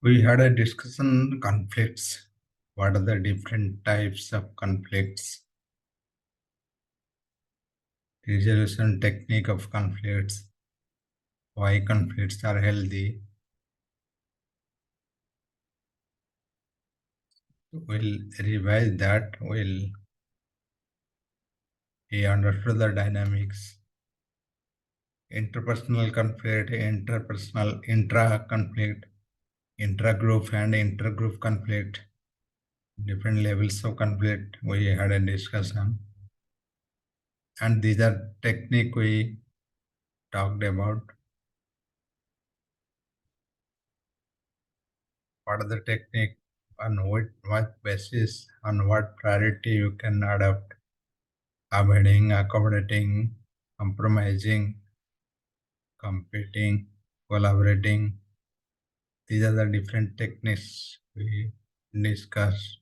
We had a discussion on conflicts. What are the different types of conflicts? Resolution technique of conflicts. Why conflicts are healthy. We'll revise that. We understood the dynamics. Interpersonal conflict, interpersonal intra-conflict, intra-group and intergroup conflict. Different levels of conflict we had a discussion. And these are technique we talked about. What are the technique, on what basis, on what priority you can adopt, avoiding, accommodating, compromising, competing, collaborating. These are the different techniques we discuss.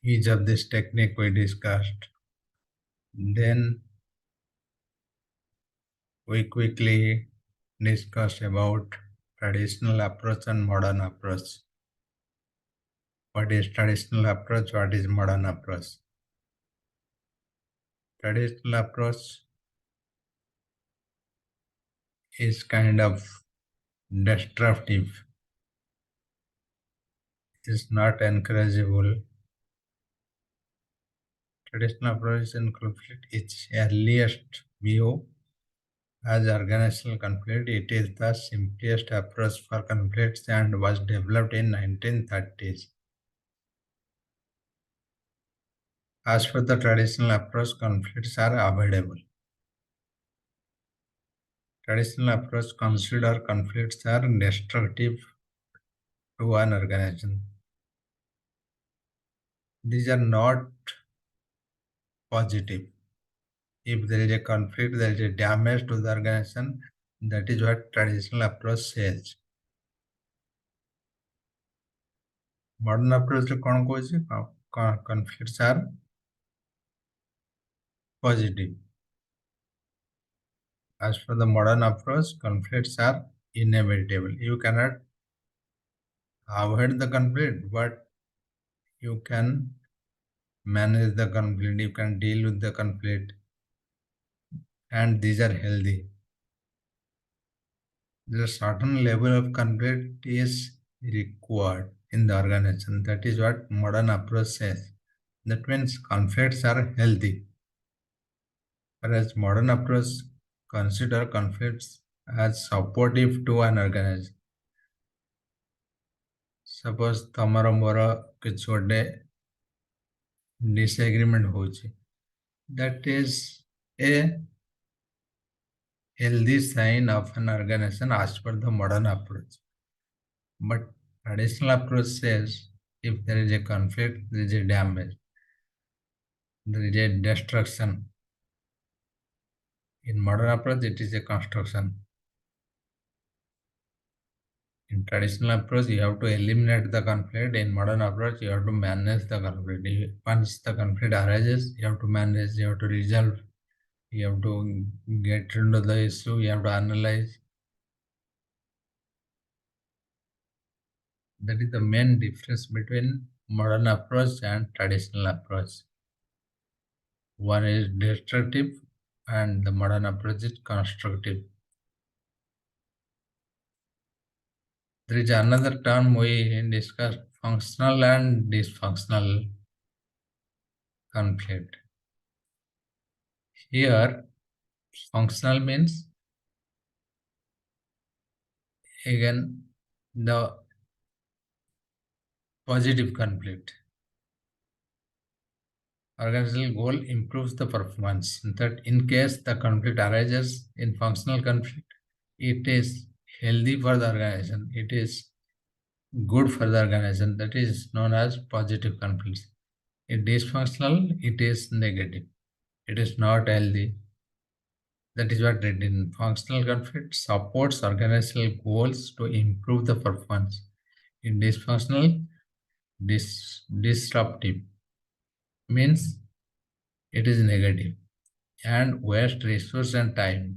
Each of this technique we discussed. Then we quickly discuss about traditional approach and modern approach. What is traditional approach? What is modern approach? Traditional approach is kind of destructive, is not encourageable. Traditional approach in conflict, its earliest view as organizational conflict, it is the simplest approach for conflicts and was developed in 1930s. As for the traditional approach, conflicts are avoidable. Traditional approach consider conflicts are destructive to an organization. These are not positive. If there is a conflict, there is a damage to the organization. That is what traditional approach says. Modern approach कौन कौन conflicts are positive. As for the modern approach, conflicts are inevitable. You cannot avoid the conflict, but you can manage the conflict. You can deal with the conflict, and these are healthy. The certain level of conflict is required in the organization. That is what modern approach says. That means conflicts are healthy. Whereas modern approach consider conflicts as supportive to an organization. Suppose ତମର ମୋର କିଛି ଗୋଟେ disagreement ହଉଛି. That is a healthy sign of an organization as per the modern approach. But traditional approach says if there is a conflict, there is a damage, there is a destruction. In modern approach, it is a construction. In traditional approach, you have to eliminate the conflict. In modern approach, you have to manage the conflict. Once the conflict arises, you have to manage, you have to resolve, you have to get into the issue, you have to analyze. That is the main difference between modern approach and traditional approach. One is destructive and the modern approach is constructive. There is another term we discussed, functional and dysfunctional conflict. Here, functional means, again, the positive conflict. Organizational goal improves the performance. That in case the conflict arises in functional conflict, it is healthy for the organization. It is good for the organization. That is known as positive conflicts. If dysfunctional, it is negative. It is not healthy. That is what it in functional conflict supports organizational goals to improve the performance. In dysfunctional, disruptive means it is negative and waste resource and time.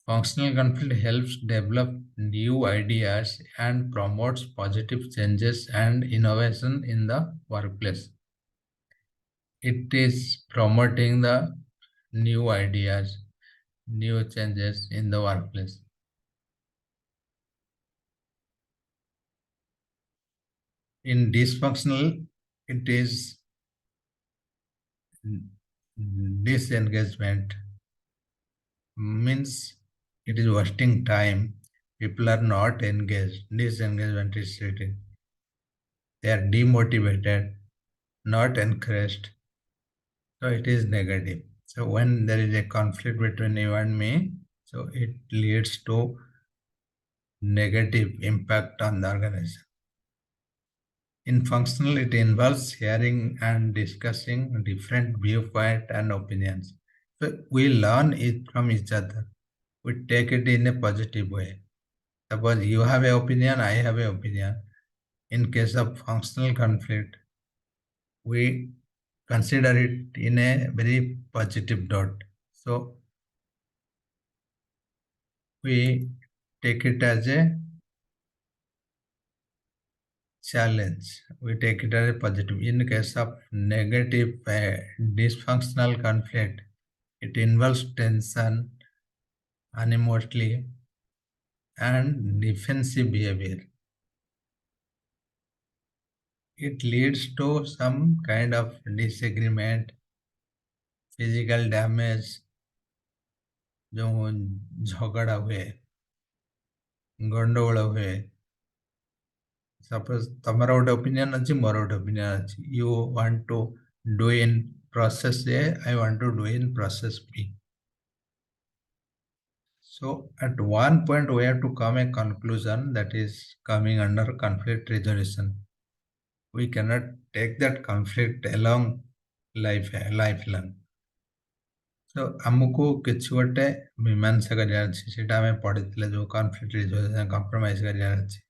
Functional conflict helps develop new ideas and promotes positive changes and innovation in the workplace. It is promoting the new ideas, new changes in the workplace. In dysfunctional, it is disengagement, means it is wasting time. People are not engaged. Disengagement is stating. They are demotivated, not encouraged. So it is negative. So when there is a conflict between you and me, so it leads to negative impact on the organization. In functional, it involves hearing and discussing different viewpoints and opinions. So we learn it from each other. We take it in a positive way. Suppose you have an opinion, I have an opinion. In case of functional conflict, we consider it in a very positive note. So we take it as a challenge. We take it as a positive. In case of negative, dysfunctional conflict, it involves tension, animosity, and defensive behavior. It leads to some kind of disagreement, physical damage, जो झगड़ा हुए, गंडगोल हुए. Suppose तमरा गोटे opinion अच्छी मोर गोटे opinion अच्छी. You want to do in process A, I want to do in process B. So at one point we have to come a conclusion that is coming under conflict resolution. We cannot take that conflict along lifelong. So आमको किसी गोटे मीमांसा करियार अछि सेटा हमें पढ़िथिले जो conflict resolution compromise करियार अछि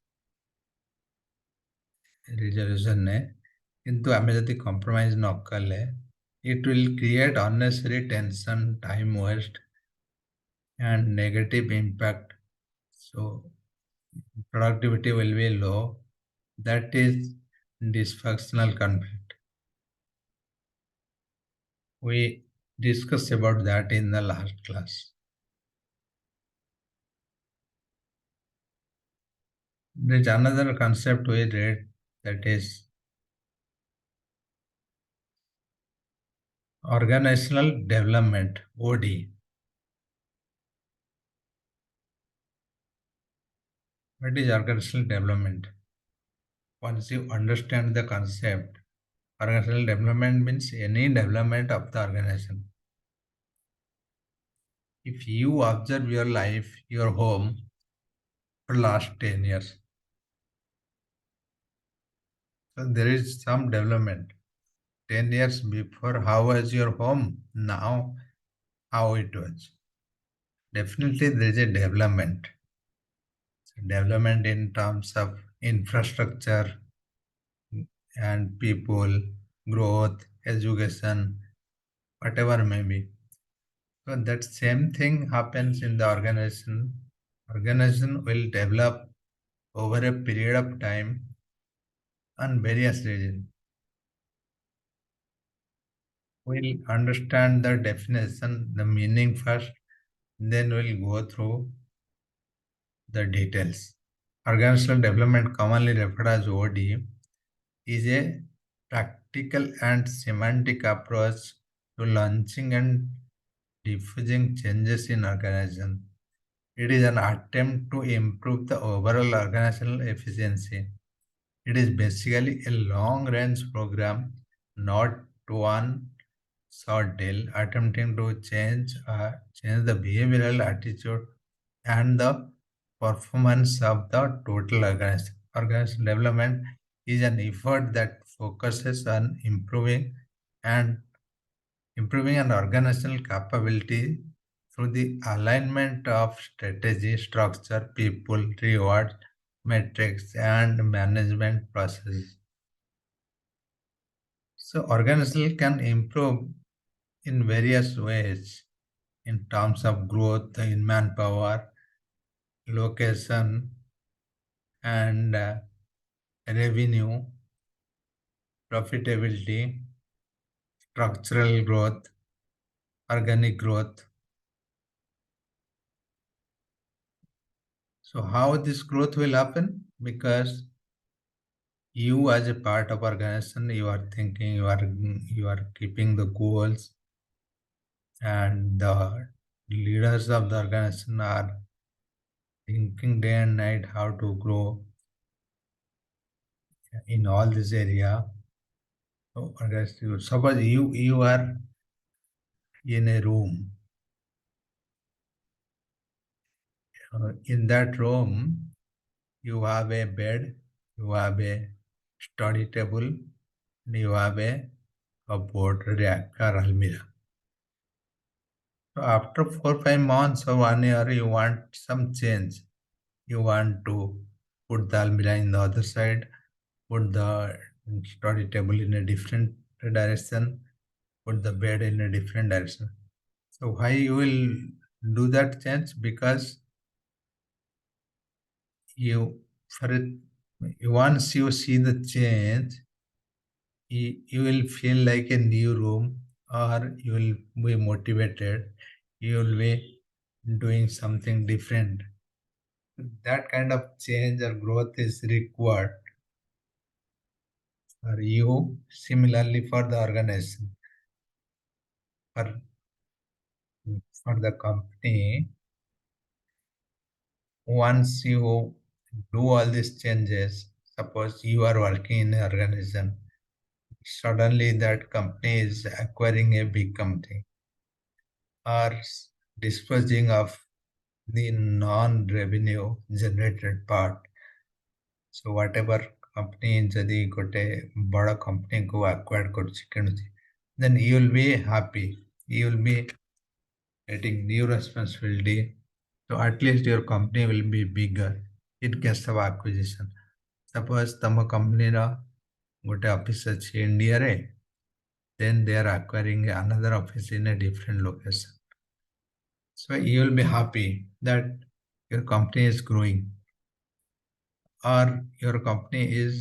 resolution ने किंतु आमे जदि compromise न कले it will create unnecessary tension, time waste and negative impact. So productivity will be low. That is dysfunctional conflict. We discussed about that in the last class. There is another concept we read, that is organizational development, OD. What is organizational development? Once you understand the concept, organizational development means any development of the organization. If you observe your life, your home, for last 10 years, so there is some development. 10 years before, how was your home? Now, how it was? Definitely, there is a development. Development in terms of infrastructure and people, growth, education, whatever may be. So that same thing happens in the organization. Organization will develop over a period of time on various reasons. We'll understand the definition, the meaning first, then we'll go through the details. Organizational development, commonly referred as OD, is a practical and semantic approach to launching and diffusing changes in organization. It is an attempt to improve the overall organizational efficiency. It is basically a long-range program, not one short deal, attempting to change the behavioral attitude and the performance of the total organization. Organizational development is an effort that focuses on and improving an organizational capability through the alignment of strategy, structure, people, rewards, metrics, and management processes. So organization can improve in various ways. in terms of growth in manpower, location, and revenue, profitability, structural growth, organic growth. So how this growth will happen? Because you as a part of organization, you are thinking, you are keeping the goals, and the leaders of the organization are thinking day and night how to grow in all this area. So suppose you are in a room. In that room, you have a bed, you have a study table, and you have a cupboard, rack, or almirah. So after 4 5 months or 1 year, you want some change. You want to put the almirah in the other side, put the study table in a different direction, put the bed in a different direction. So why you will do that change? Because you for it, once you see the change, you will feel like a new room, or you will be motivated, you will be doing something different. That kind of change or growth is required for you. Similarly, for the organization, for, for the company, once you do all these changes, suppose you are working in an organization, suddenly that company is acquiring a big company, or disposing of the non-revenue generated part. So whatever company ଯଦି ଗୋଟେ ବଡ଼ companyକୁ acquired କରୁଛି କିଣୁଛି, then you will be happy. You will be getting new responsibility. So at least your company will be bigger in case of acquisition. Suppose ତମ companyର ଗୋଟେ office ଅଛି ଇଣ୍ଡିଆରେ, then they are acquiring another office in a different location. So you will be happy that your company is growing, or your company is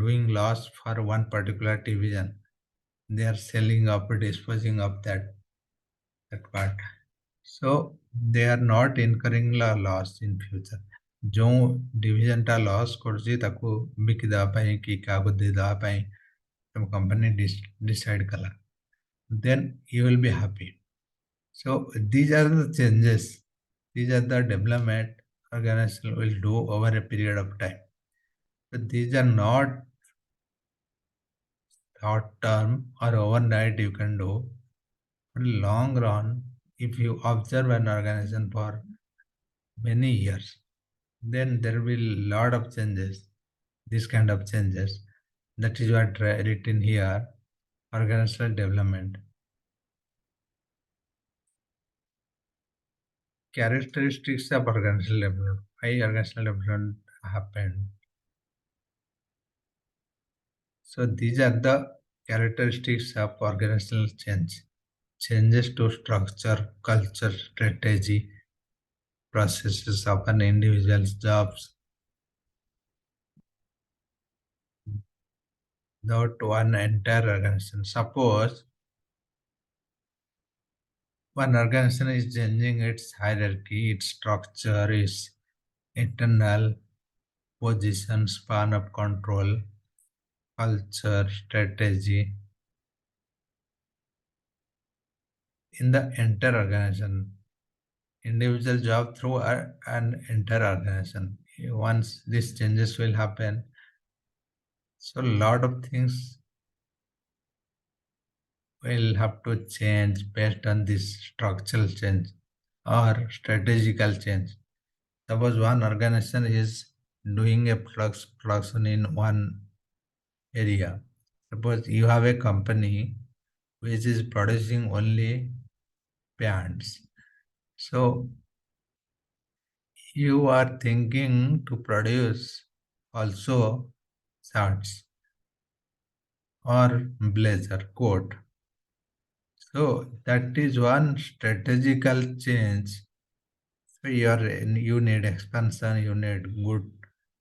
doing loss for one particular division. They are selling up, disposing of that part. So they are not incurring loss in future. जो division टा loss କରୁଛି ତାକୁ ବିକି ଦେବା ପାଇଁ କି କାହାକୁ ଦେଇଦେବା ପାଇଁ ତମ company decide କଲା, then you will be happy. So these are the changes, these are the development organization will do over a period of time. But these are not short term or overnight you can do. For long run, if you observe an organization for many years, then there will be lot of changes. This kind of changes. That is what written here, organizational development. Characteristics of organizational development. Why organizational development happened? So these are the characteristics of organizational change. Changes to structure, culture, strategy, processes of an individual's jobs. Not one entire organization. Suppose one organization is changing its hierarchy, its structure, its internal position, span of control, culture, strategy in the entire organization. Individual job through an entire organization. Once these changes will happen, so a lot of things will have to change based on this structural change or strategical change. Suppose one organization is doing a production in one area. Suppose you have a company which is producing only pants. So you are thinking to produce also shirts or blazer coat. So that is one strategical change. So you need expansion, you need good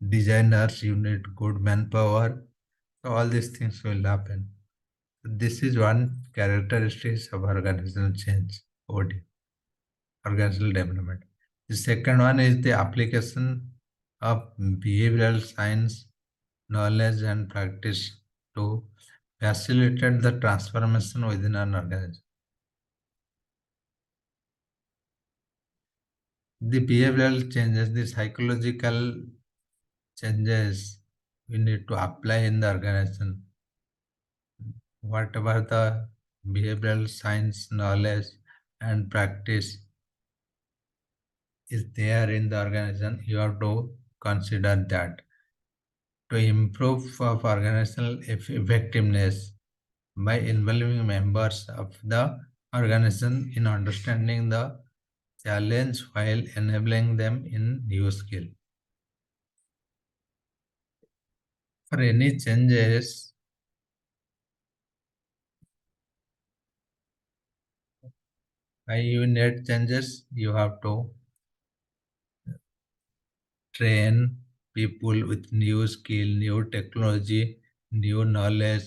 designers, you need good manpower. So all these things will happen. This is one characteristic of organizational change, OD, organizational development. The second one is the application of behavioral science, knowledge, and practice to facilitate the transformation within an organization. The behavioral changes, the psychological changes we need to apply in the organization. Whatever the behavioral science, knowledge, and practice is there in the organization, you have to consider that to improve of organizational effectiveness by involving members of the organization in understanding the challenge while enabling them in new skill. For any changes, why you need changes, you have to train people with new skill, new technology, new knowledge.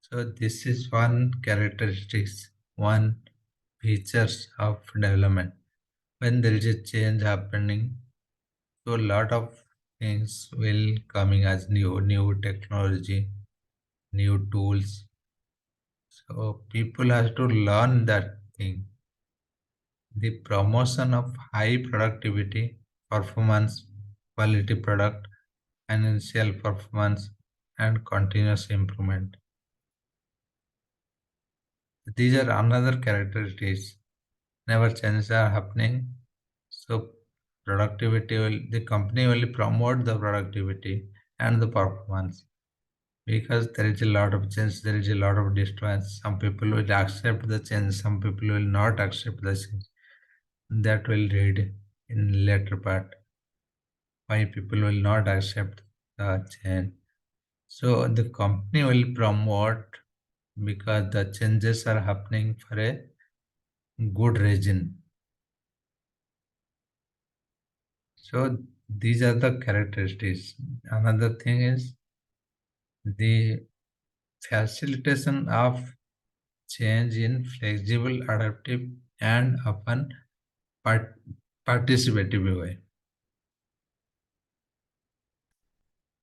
So this is one characteristics, one features of development. When there is a change happening, so a lot of things will coming as new technology, new tools. So people have to learn that thing. The promotion of high productivity, performance, quality product, financial performance, and continuous improvement. These are another characteristics. Never changes are happening. So productivity will the company will promote the productivity and the performance because there is a lot of change, there is a lot of disturbance. Some people will accept the change, some people will not accept the change. That will read in later part why people will not accept the change. So the company will promote because the changes are happening for a good reason. So these are the characteristics. Another thing is the facilitation of change in flexible, adaptive, and often part- participative way.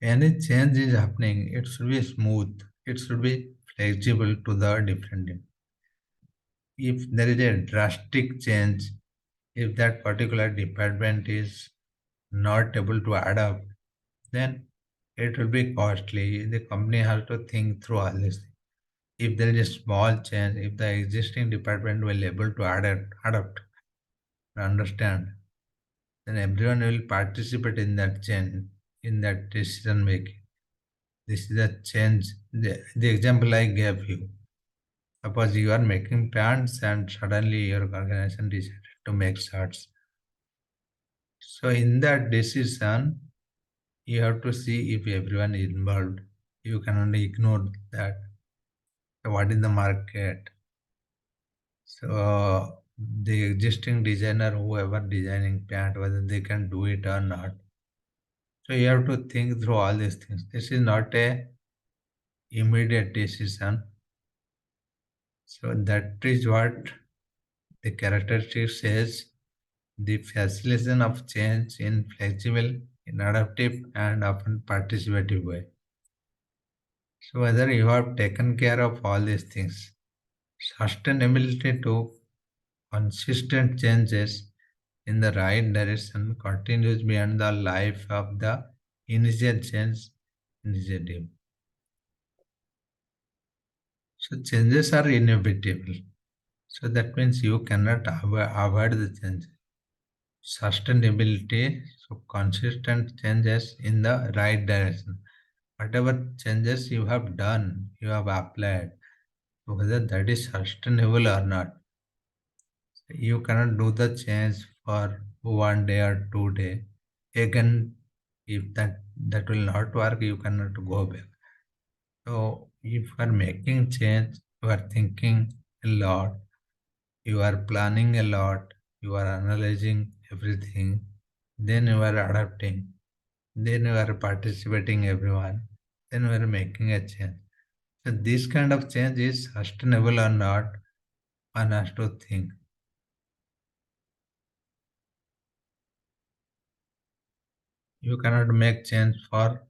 Any change is happening, it should be smooth, it should be flexible to the different. If there is a drastic change, if that particular department is not able to adapt, then it will be costly. The company has to think through all this. If there is a small change, if the existing department will able to adapt, understand, then everyone will participate in that change, in that decision making. This is a change. The example I gave you. Suppose you are making pants and suddenly your organization decided to make shirts. So in that decision, you have to see if everyone is involved. You cannot ignore that. So what is the market? So the existing designer, whoever designing pant, whether they can do it or not. So you have to think through all these things. This is not a immediate decision. So that is what the characteristic says. The facilitation of change in flexible, in adaptive, and often participative way. So whether you have taken care of all these things, sustainability to consistent changes in the right direction continues beyond the life of the initial change initiative. So changes are inevitable. So that means you cannot avoid the change. Sustainability, so consistent changes in the right direction. Whatever changes you have done, you have applied, so whether that is sustainable or not. You cannot do the change for 1 day or 2 day. Again, if that will not work, you cannot go back. So if you are making change, you are thinking a lot, you are planning a lot, you are analyzing everything, then you are adapting, then you are participating everyone, then you are making a change. So this kind of change is sustainable or not, one has to think. You cannot make change for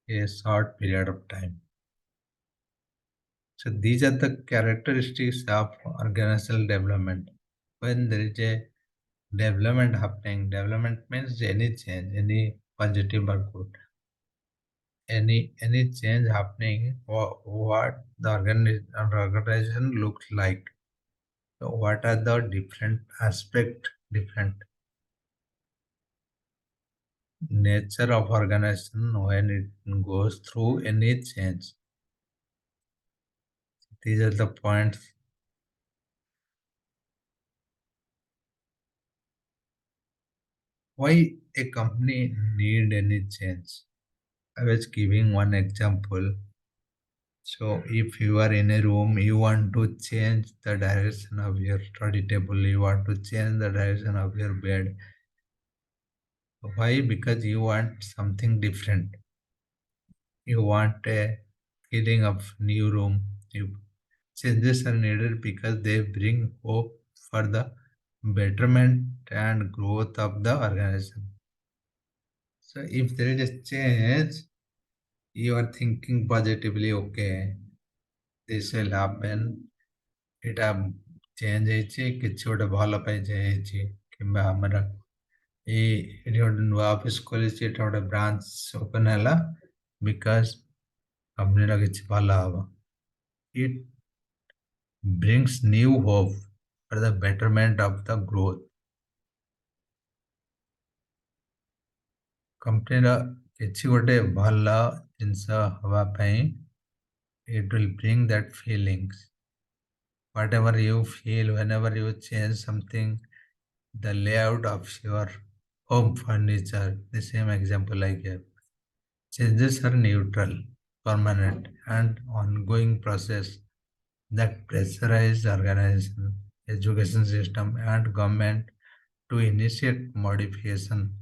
a short period of time. So these are the characteristics of organizational development. When there is a development happening, development means any change, any positive or good, any change happening, what the organization looks like. So what are the different aspect, different nature of organization when it goes through any change. These are the points. Why a company need any change? I was giving one example. So if you are in a room, you want to change the direction of your study table, you want to change the direction of your bed. Why? Because you want something different. You want a feeling of new room. You changes are needed because they bring hope for the betterment and growth of the organization. So if there is a change, you are thinking positively, okay, this will happen. ଏଇଟା change ହେଇଛି କିଛି ଗୋଟେ ଭଲ ପାଇଁ change ହେଇଛି କିମ୍ବା ଆମର ଏଇଠି ଗୋଟେ ନୂଆ ଅଫିସ ଖୋଲିଛି ଏଠି ଗୋଟେ ବ୍ରାଞ୍ଚ ଓପନ ହେଲା ବିକଜ କମ୍ପାନୀର କିଛି ଭଲ ହବ ଇଟ୍ brings new hope for the betterment of the growth କମ୍ପାନୀର କିଛି ଗୋଟେ ଭଲ ଜିନିଷ ହବା ପାଇଁ it will bring that feelings whatever you feel whenever you change something the layout of your home furniture, the same example I gave. Changes are neutral, permanent, and ongoing process that pressurize organization, education system, and government to initiate modification,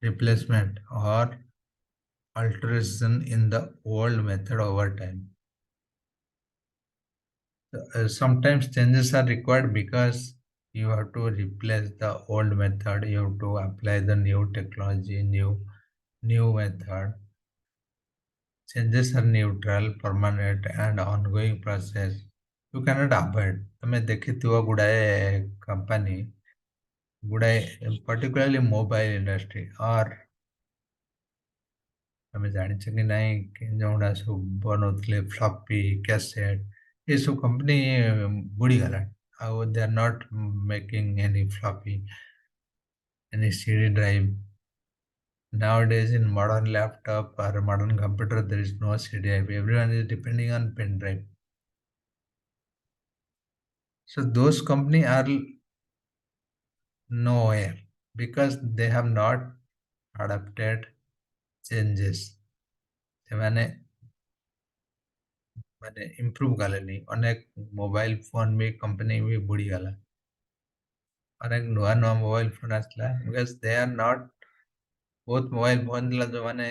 replacement, or alteration in the old method over time. Sometimes changes are required because you have to replace the old method, you have to apply the new technology, new method. Changes are neutral, permanent, and ongoing process. You cannot avoid. ତମେ ଦେଖିଥିବ ଗୁଡ଼ାଏ company, ଗୁଡ଼ାଏ particularly mobile industry or ତମେ ଜାଣିଛ କି ନାହିଁ କି ଯେଉଁଗୁଡ଼ା ସବୁ ବନଉଥିଲେ ଫ୍ଲପି କ୍ୟାସେଟ୍ ଏସବୁ କମ୍ପାନୀ ବୁଡ଼ିଗଲାଣି ଆଉ they are not making any floppy any CD drive. Nowadays, in modern laptop or modern computer, there is no CD drive. Everyone is depending on pen drive. So those company are nowhere because they have not adapted changes. ସେମାନେ ମାନେ improve କଲେନି ଅନେକ mobile phone ବି company ବି ବୁଡ଼ିଗଲା ଅନେକ ନୂଆ ନୂଆ mobile phone ଆସିଲା because they are not ବହୁତ ମୋବାଇଲ ଫୋନ ଥିଲା ଯୋଉମାନେ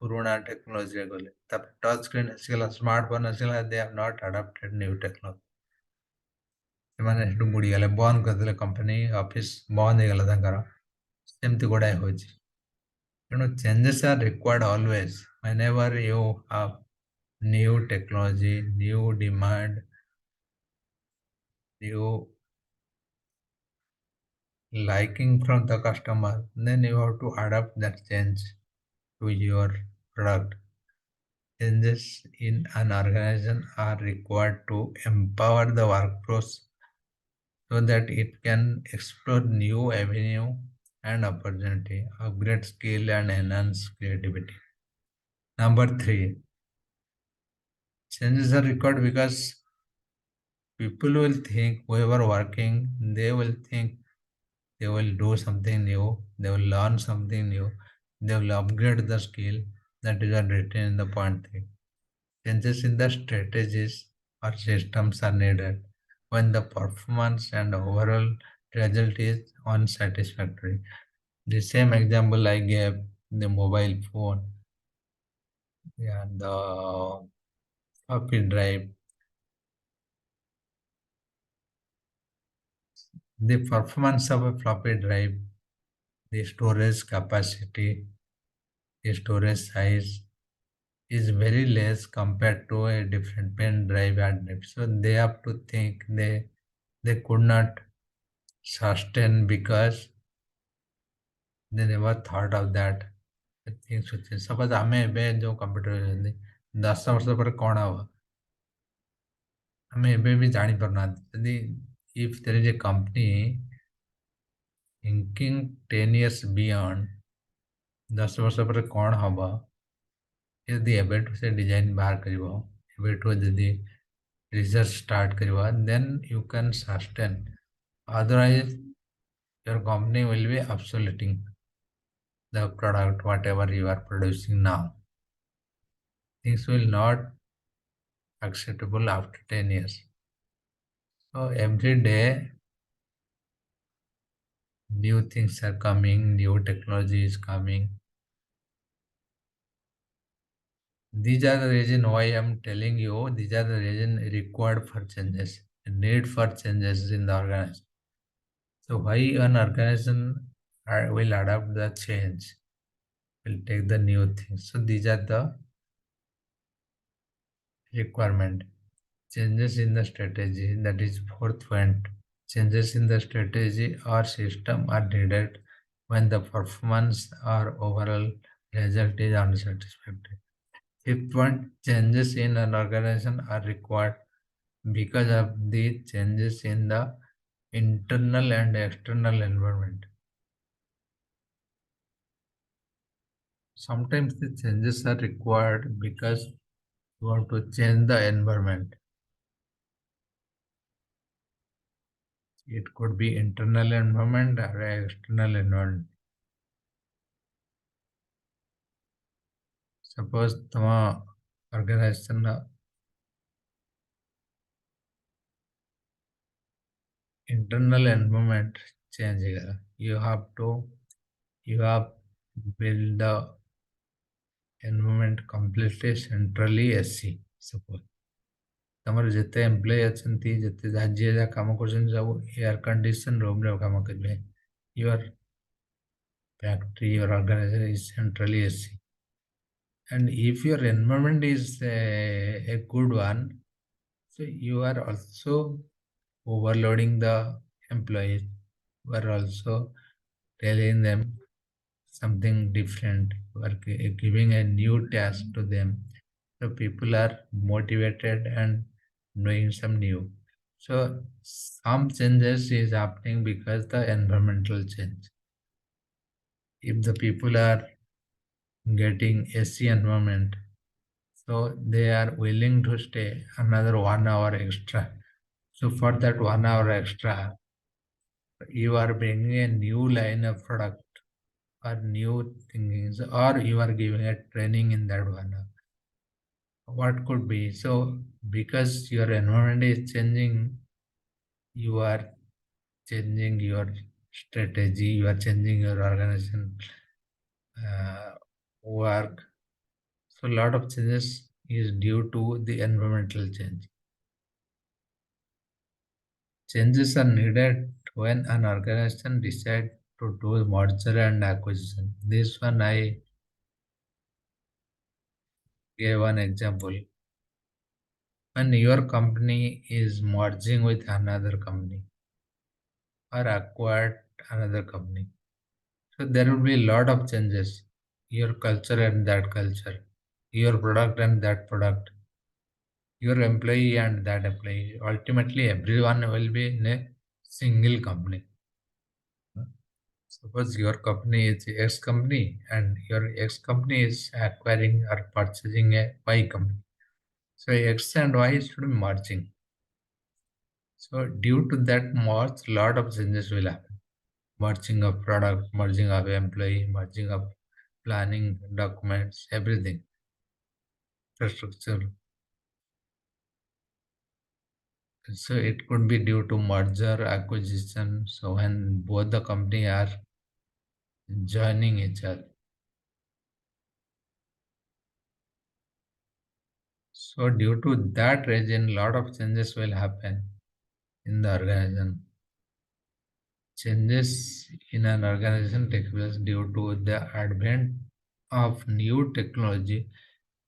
ପୁରୁଣା ଟେକ୍ନୋଲୋଜିରେ ଗଲେ ତାପରେ ଟଚ୍ ସ୍କ୍ରିନ୍ ଆସିଗଲା ସ୍ମାର୍ଟଫୋନ୍ ଆସିଗଲା they have not adapted new technology ସେମାନେ ସେଠୁ ବୁଡ଼ିଗଲେ ବନ୍ଦ କରିଦେଲେ କମ୍ପାନୀ ଅଫିସ ବନ୍ଦ ହେଇଗଲା ତାଙ୍କର ସେମିତି ଗୁଡ଼ାଏ ହଉଛି ତେଣୁ changes are required always whenever you have new technology new demand new liking from the customer then you have to adapt that change to your product. Changes in an organization are required to empower the workforce so that it can explore new avenue and opportunity, upgrade skill and enhance creativity. Number three, changes are required because people will think whoever working, they will think they will do something new, they will learn something new, they will upgrade the skill that is written in the point three. Changes in the strategies or systems are needed when the performance and overall result is unsatisfactory. The same example I gave, the mobile phone and the floppy drive. The performance of a floppy drive, the storage capacity, the storage size is very less compared to a different pen drive and drive. So they have to think they could not sustain because they never thought of that things which is suppose ଆମେ ଏବେ ଯୋଉ computer ଅଛନ୍ତି 10 ବର୍ଷ ପରେ କଣ ହବ ଆମେ ଏବେ ବି ଜାଣିପାରୁନାହାନ୍ତି ଯଦି if there is a company thinking 10 years beyond 10 ବର୍ଷ ପରେ କଣ ହବ ଯଦି ଏବେଠୁ ସେ ଡିଜାଇନ ବାହାର କରିବ ଏବେଠୁ ଯଦି research start kariba, then you can sustain. Otherwise, your company will be obsoleting the product, whatever you are producing now. Things will not acceptable after 10 years. So every day, new things are coming, new technology is coming. These are the reason why I'm telling you, these are the reason required for changes, need for changes in the organization. So why an organization will adapt the change, will take the new things. So these are the requirement. Changes in the strategy, that is fourth point. Changes in the strategy or system are needed when the performance or overall result is unsatisfactory. Fifth point, changes in an organization are required because of the changes in the internal and external environment. Sometimes the changes are required because you want to change the environment. It could be internal environment or external environment. Suppose the organization internal environment change. You have build the environment completely centrally AC. Suppose ତମର ଯେତେ employee ଅଛନ୍ତି ଯେତେ ଯିଏ ଯାହା କାମ କରୁଛନ୍ତି ସବୁ air condition ରୁମ୍ରେ କାମ କରିବେ your factory your organization is centrally AC and if your environment is a good one so you are also overloading the employees you are also telling them something different you are giving a new task to them so people are motivated and doing some new. So some changes is happening because the environmental change. If the people are getting AC environment, so they are willing to stay another 1 hour extra. So for that 1 hour extra, you are bringing a new line of product or new things, or you are giving a training in that 1 hour. What could be? So because your environment is changing, you are changing your strategy, you are changing your organization work. So a lot of changes is due to the environmental change. Changes are needed when an organization decides to do merger and acquisition. This one I gave one example. When your company is merging with another company or acquired another company, so there will be a lot of changes. Your culture and that culture, your product and that product, your employee and that employee. Ultimately, everyone will be in a single company. Suppose your company is X company and your X company is acquiring or purchasing a Y company. So X and Y should be merging. So due to that merge, lot of changes will happen. Merging of product, merging of employee, merging of planning, documents, everything, infrastructure. So it could be due to merger, acquisition. So when both the company are joining each other. So due to that reason, lot of changes will happen in the organization. Changes in an organization take place due to the advent of new technology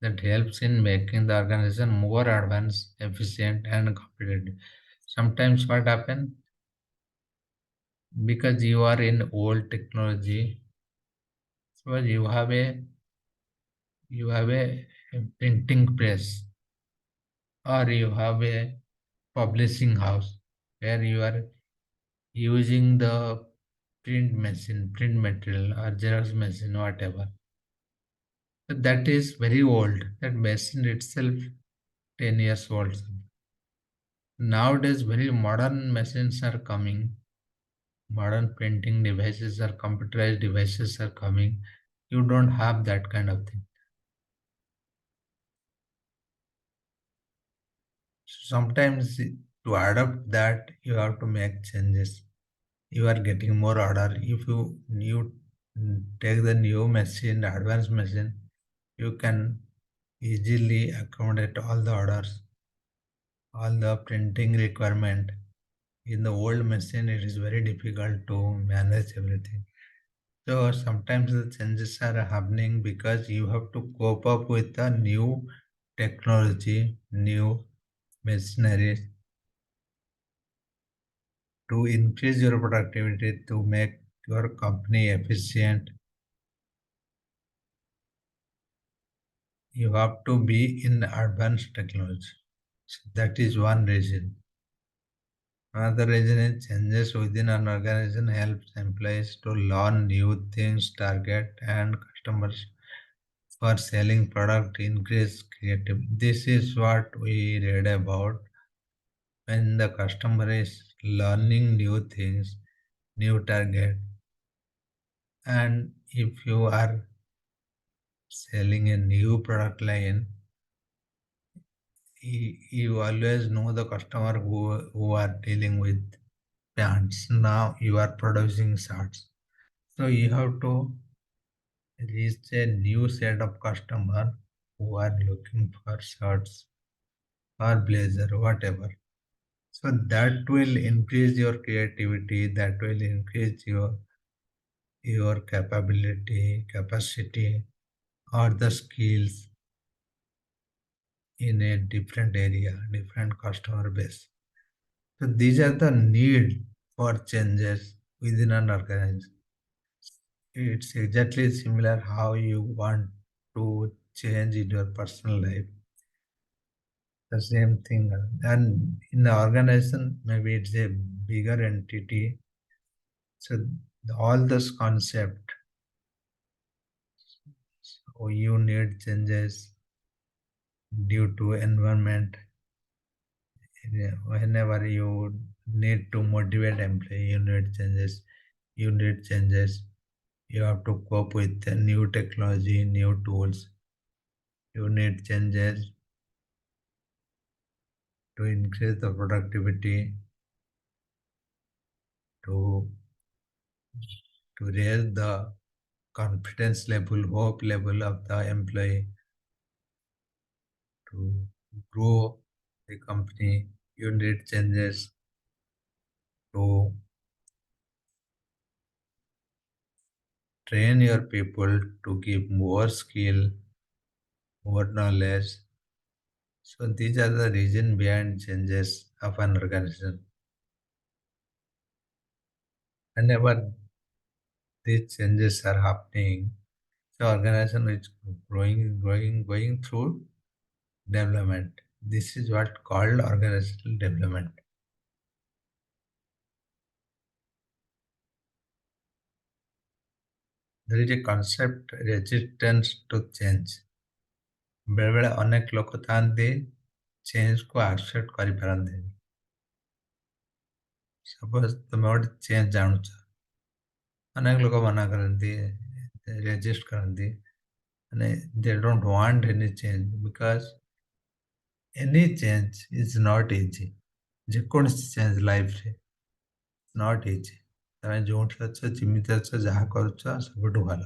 that helps in making the organization more advanced, efficient, and competitive. Sometimes what happen, because you are in old technology, suppose you have a printing press, or you have a publishing house where you are using the print machine, print material, or Xerox machine, whatever. But that is very old. That machine itself 10 years old. Nowadays, very modern machines are coming. Modern printing devices or computerized devices are coming. You don't have that kind of thing. Sometimes to adapt that, you have to make changes. You are getting more order. If you take the new machine, advanced machine, you can easily accommodate all the orders, all the printing requirement. In the old machine, it is very difficult to manage everything. So sometimes the changes are happening because you have to cope up with the new technology, new machineries to increase your productivity, to make your company efficient. You have to be in advanced technology. So that is one reason. Another reason is changes within an organization helps employees to learn new things, target and customers for selling product, increase creative. This is what we read about when the customer is learning new things, new target, and if you are selling a new product line, you always know the customer who are dealing with pants. Now you are producing shirts. So you have to reach a new set of customer who are looking for shirts or blazer, whatever. So that will increase your creativity, that will increase your capability, capacity, or the skills in a different area, different customer base. So these are the need for changes within an organization. It's exactly similar how you want to change in your personal life. The same thing. And in the organization, maybe it's a bigger entity. So all this concept, so you need changes due to environment. Whenever you need to motivate employee, you need changes. You need changes. You have to cope with the new technology, new tools. You need changes to increase the productivity, to to raise the confidence level, hope level of the employee, to grow the company. You need changes to train your people to give more skill, more knowledge. So these are the reason behind changes of an organization. Whenever these changes are happening, the organization is going through development. This is what called organizational development. There is a concept resistance to change. ବେଳେବେଳେ ଅନେକ ଲୋକ ଥାଆନ୍ତି ଚେଞ୍ଜକୁ accept କରିପାରନ୍ତିନି। Suppose ତମେ ଗୋଟେ change ଜାଣୁଛ, ଅନେକ ଲୋକ ମନା କରନ୍ତି, ରେଜିଷ୍ଟ କରନ୍ତି, ମାନେ they don't want any change because any change is not easy. ଯେକୌଣସି ଚେଞ୍ଜ ଲାଇଫରେ ନଟ୍ ଇଜି। ତମେ ଯୋଉଠି ଅଛ ଯେମିତି ଅଛ ଯାହା କରୁଛ ସବୁଠୁ ଭଲ।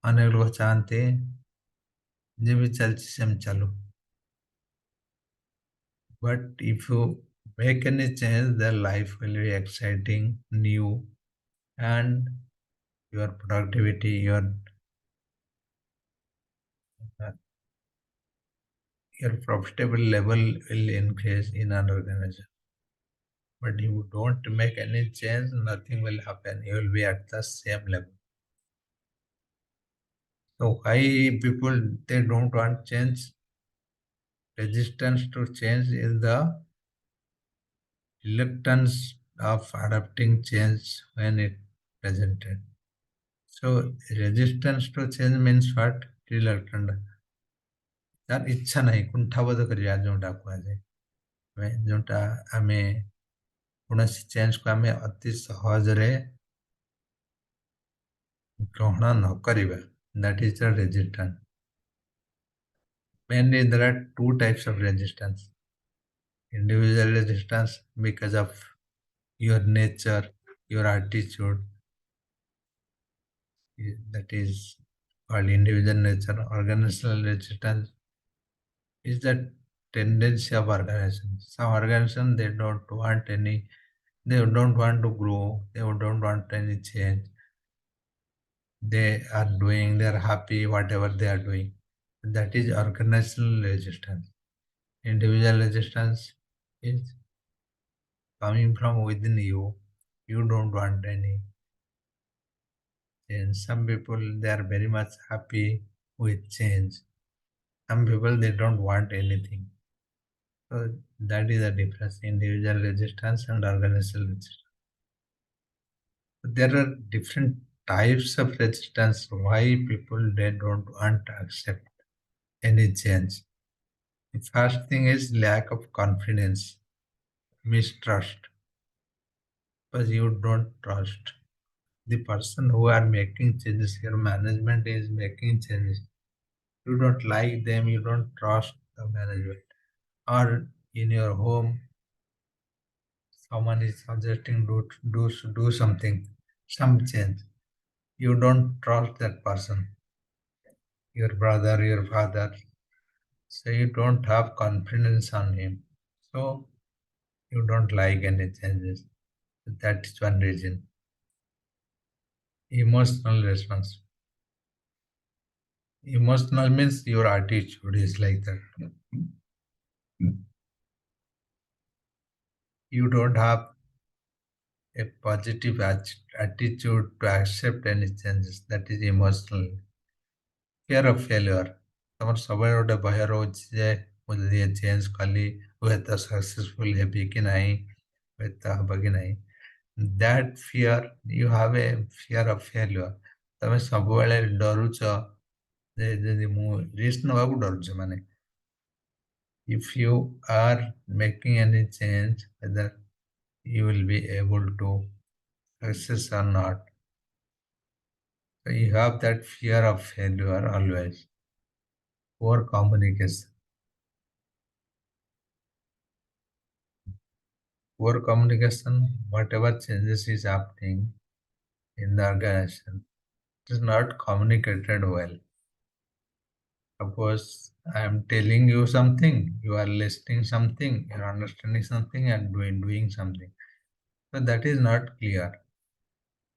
ଅନେକ ଲୋକ ଚାହାନ୍ତି ଯେମିତି ଚାଲିଛି ସେମିତି ଚାଲୁ। But if you make any change, their life will be exciting, new, and your productivity, uh, your profitable level will increase in an organization. But you don't make any change, nothing will happen. You will be at the same level. So why people they don't want change? Resistance to change is the reluctance of adapting change when it presented. So resistance to change means what? Reluctant. ତାର ଇଚ୍ଛା ନାହିଁ କୁଣ୍ଠାବୋଧ କରିବା ଯେଉଁଟା କୁହାଯାଏ ଯେଉଁଟା ଆମେ କୌଣସି ଚେଞ୍ଜକୁ ଆମେ ଅତି ସହଜରେ ଗ୍ରହଣ ନ କରିବା that is the resistance. Mainly there are two types of resistance. Individual resistance because of your nature, your attitude, that is called individual nature. Organizational resistance is the tendency of organization. Some organization they don't want any, they don't want to grow, they don't want any change. They are doing, they are happy whatever they are doing. That is organizational resistance. Individual resistance is coming from within you. You don't want any change. Some people they are very much happy with change. Some people they don't want anything. So that is the difference, individual resistance and organizational resistance. There are different types of resistance why people they don't want to accept any change. The first thing is lack of confidence, mistrust, because you don't trust the person who are making changes. Your management is making changes. You don't like them, you don't trust the management. Or in your home, someone is suggesting do something, some change. You don't trust that person, your brother, your father. So you don't have confidence on him. So you don't like any changes. That is one reason. Emotional response. Emotional means your attitude is like that. You don't have a positive attitude to accept any changes. That is emotional. Fear of failure. ତମର ସବୁବେଳେ ଗୋଟେ ଭୟ ରହୁଛି ଯେ ମୁଁ ଯଦି ଏ change କଲି ହୁଏତ ସକ୍ସେସଫୁଲ ହେବି କି ନାହିଁ ହୁଏତ ହବ କି ନାହିଁ that fear you have a fear of failure ତମେ ସବୁବେଳେ ଡରୁଛ ଯେ ଯଦି ମୁଁ ରିସ୍କ ନେବାକୁ ଡରୁଛ ମାନେ if you are making any change whether you will be able to success or not. So you have that fear of failure always. Poor communication. Poor communication, whatever changes is happening in the organization, it is not communicated well. Suppose I am telling you something, you are listening something, you are understanding something and doing something. So that is not clear.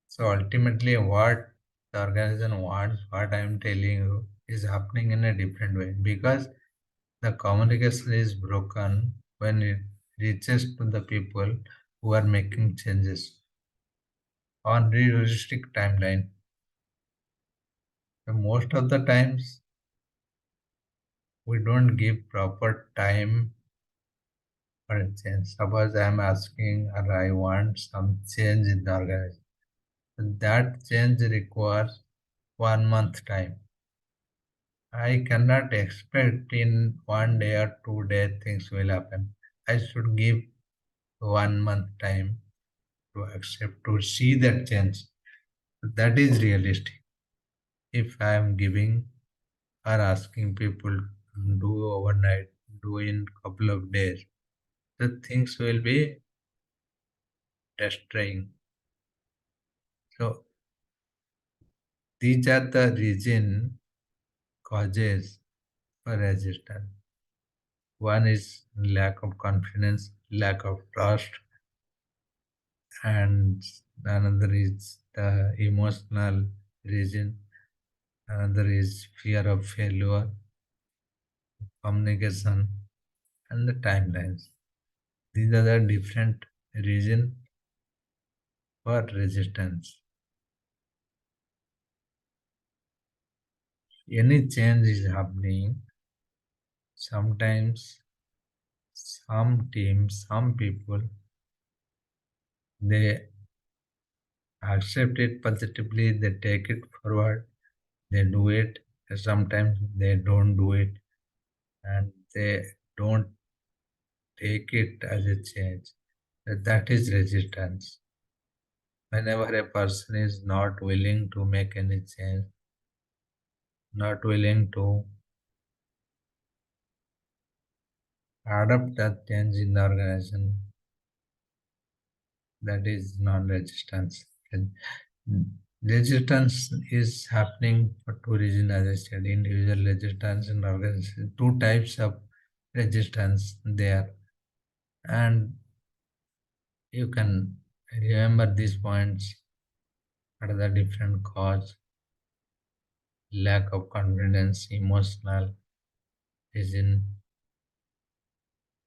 So ultimately what the organization wants, what I am telling you, is happening in a different way because the communication is broken when it reaches to the people who are making changes on realistic timeline. So most of the times we don't give proper time for a change. Suppose I am asking or I want some change in the organization. That change requires 1 month time. I cannot expect in 1 day or 2 day things will happen. I should give 1 month time to accept to see that change. That is realistic. If I am giving or asking people to do overnight, do in couple of days, the things will be destroying. So these are the reason causes for resistance. One is lack of confidence, lack of trust, and another is the emotional reason. Another is fear of failure, communication, and the timelines. These are the different reasons for resistance. Any change is happening. Sometimes some teams, some people, they accept it positively, they take it forward, they do it. Sometimes they don't do it and they don't take it as a change. That is resistance. Whenever a person is not willing to make any change, not willing to adapt that change in the organization, that is non-resistance. And resistance is happening for two reasons, as I said, individual resistance and organization. Two types of resistance there. And you can remember these points. What are the different cause? Lack of confidence, emotional reason,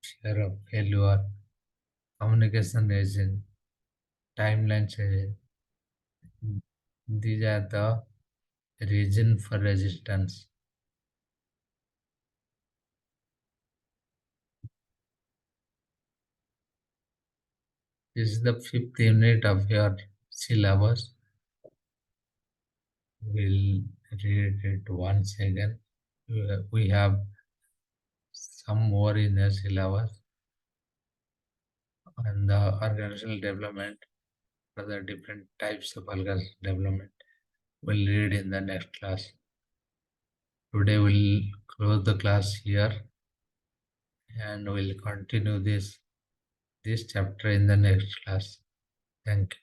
fear of failure, communication reason, timeline reason. These are the reason for resistance. This is the fifth unit of your syllabus. We'll read it once again. We have some more in the syllabus and the organizational development for the different types of organizational development. We'll read in the next class. Today we'll close the class here and we'll continue this chapter in the next class. Thank you.